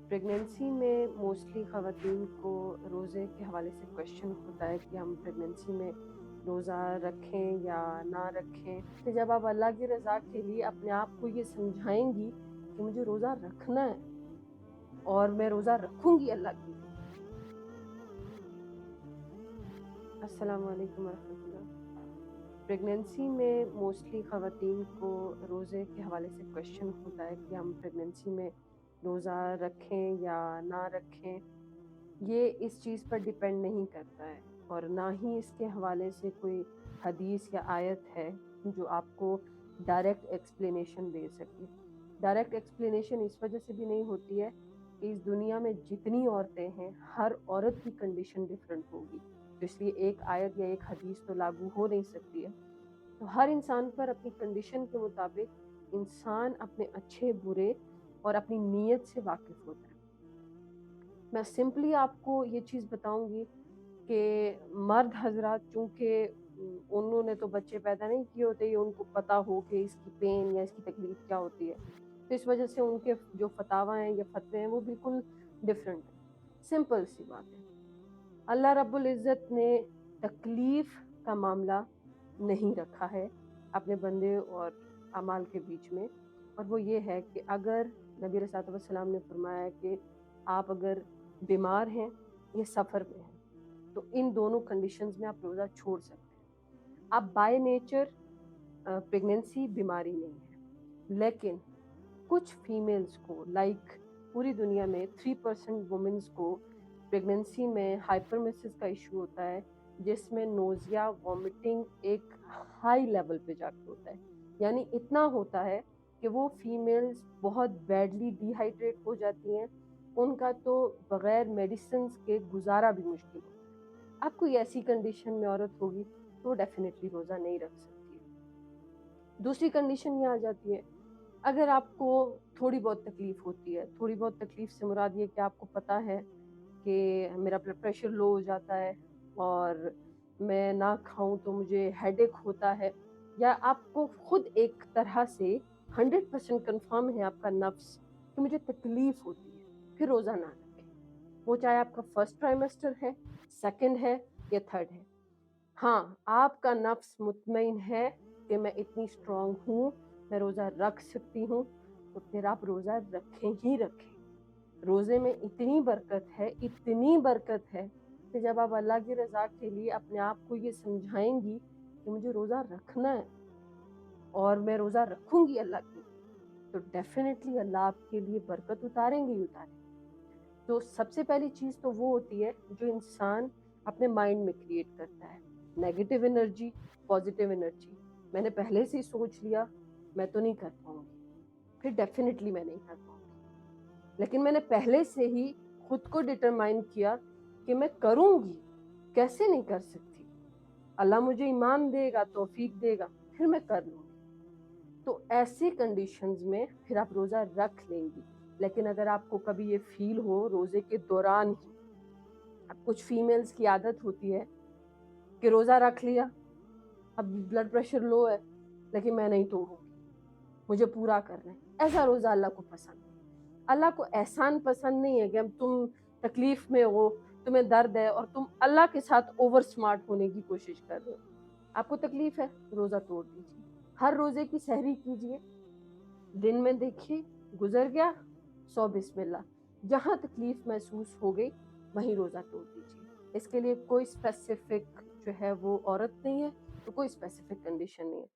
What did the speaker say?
Pregnancy में mostly ख़वातीन को रोज़े के हवाले से क्वेश्चन होता है कि हम प्रेगनेंसी में रोज़ा रखें या ना रखें। तो जब आप अल्लाह की रज़ा के लिए अपने आप को ये समझाएंगी कि मुझे रोज़ा रखना है और मैं रोज़ा रखूंगी अल्लाह के लिए। अस्सलाम वालेकुम वरहमतुल्लाह। प्रेगनेंसी में मोस्टली ख़वातीन को रोज़े के हवाले से क्वेश्चन होता है कि हम प्रेगनेंसी में रोज़ा रखें या ना रखें। ये इस चीज़ पर डिपेंड नहीं करता है और ना ही इसके हवाले से कोई हदीस या आयत है जो आपको डायरेक्ट एक्सप्लेनेशन दे सके। डायरेक्ट एक्सप्लेनेशन इस वजह से भी नहीं होती है कि इस दुनिया में जितनी औरतें हैं हर औरत की कंडीशन डिफरेंट होगी, तो इसलिए एक आयत या एक हदीस तो लागू हो नहीं सकती है। तो हर इंसान पर अपनी कंडीशन के मुताबिक इंसान अपने अच्छे बुरे और अपनी नीयत से वाकिफ होता है। मैं सिंपली आपको ये चीज़ बताऊंगी कि मर्द हजरात चूँकि उन्होंने तो बच्चे पैदा नहीं किए होते, ये उनको पता हो कि इसकी पेन या इसकी तकलीफ क्या होती है, तो इस वजह से उनके जो फतावा हैं या फतवे हैं वो बिल्कुल डिफरेंट है। सिंपल सी बात है, अल्लाह रब्बुल इज़्ज़त ने तकलीफ का मामला नहीं रखा है अपने बंदे और अमाल के बीच में, और वो ये है कि अगर नबी रसूलुल्लाह वसल्लम ने फरमाया है कि आप अगर बीमार हैं या सफ़र में हैं तो इन दोनों कंडीशंस में आप रोज़ा छोड़ सकते हैं। आप बाय नेचर प्रेगनेंसी बीमारी नहीं है, लेकिन कुछ फीमेल्स को पूरी दुनिया में 3% वुमेन्स को प्रेगनेंसी में हाइपरमेसिस का इशू होता है, जिसमें नोज़िया वॉमिटिंग एक हाई लेवल पे जाके होता है। यानी इतना होता है कि वो फीमेल्स बहुत बैडली डिहाइड्रेट हो जाती हैं, उनका तो बगैर मेडिसिन के गुजारा भी मुश्किल होता है। आप कोई ऐसी कंडीशन में औरत होगी तो डेफिनेटली रोज़ा नहीं रख सकती है। दूसरी कंडीशन ये आ जाती है, अगर आपको थोड़ी बहुत तकलीफ होती है, थोड़ी बहुत तकलीफ से मुराद ये कि आपको पता है कि मेरा ब्लड प्रेशर लो हो जाता है और मैं ना खाऊं तो मुझे हेडेक होता है, या आपको खुद एक तरह से 100% कंफर्म है आपका नफ्स कि मुझे तकलीफ होती है, फिर रोज़ा ना रखें। वो चाहे आपका फर्स्ट ट्राइमेस्टर है, सेकंड है या थर्ड है। हाँ, आपका नफ्स मुतमईन है कि मैं इतनी स्ट्रांग हूँ, मैं रोज़ा रख सकती हूँ, तो फिर आप रोज़ा रखें ही रखें। रोज़े में इतनी बरकत है कि जब आप अल्लाह की रज़ा के लिए अपने आप को ये समझाएंगी कि मुझे रोज़ा रखना है और मैं रोज़ा रखूंगी अल्लाह के लिए, तो डेफिनेटली अल्लाह आपके लिए बरकत उतारेंगे ही उतारेंगे। तो सबसे पहली चीज़ तो वो होती है जो इंसान अपने माइंड में क्रिएट करता है, नेगेटिव एनर्जी, पॉजिटिव एनर्जी। मैंने पहले से ही सोच लिया मैं तो नहीं कर पाऊंगी, फिर डेफिनेटली मैं नहीं कर पाऊंगी। लेकिन मैंने पहले से ही खुद को डिटरमाइन किया कि मैं करूंगी, कैसे नहीं कर सकती, अल्लाह मुझे ईमान देगा, तौफीक देगा, फिर मैं कर लूंगी। तो ऐसी कंडीशंस में फिर आप रोज़ा रख लेंगी। लेकिन अगर आपको कभी ये फील हो रोज़े के दौरान ही, अब कुछ फीमेल्स की आदत होती है कि रोज़ा रख लिया, अब ब्लड प्रेशर लो है लेकिन मैं नहीं तोड़ूंगी, मुझे पूरा करना है, ऐसा रोज़ा अल्लाह को पसंद नहीं। अल्लाह को एहसान पसंद नहीं है कि हम तुम तकलीफ में हो, तुम्हें दर्द है और तुम अल्लाह के साथ ओवर स्मार्ट होने की कोशिश कर रहे हो। आपको तकलीफ है, रोज़ा तोड़ दीजिए, हर रोज़े की सहरी कीजिए, दिन में देखिए गुजर गया, 100 बिस्मिल्लाह, जहाँ तकलीफ महसूस हो गई वहीं रोज़ा तोड़ दीजिए। इसके लिए कोई स्पेसिफिक जो है वो औरत नहीं है, तो कोई स्पेसिफिक कंडीशन नहीं है।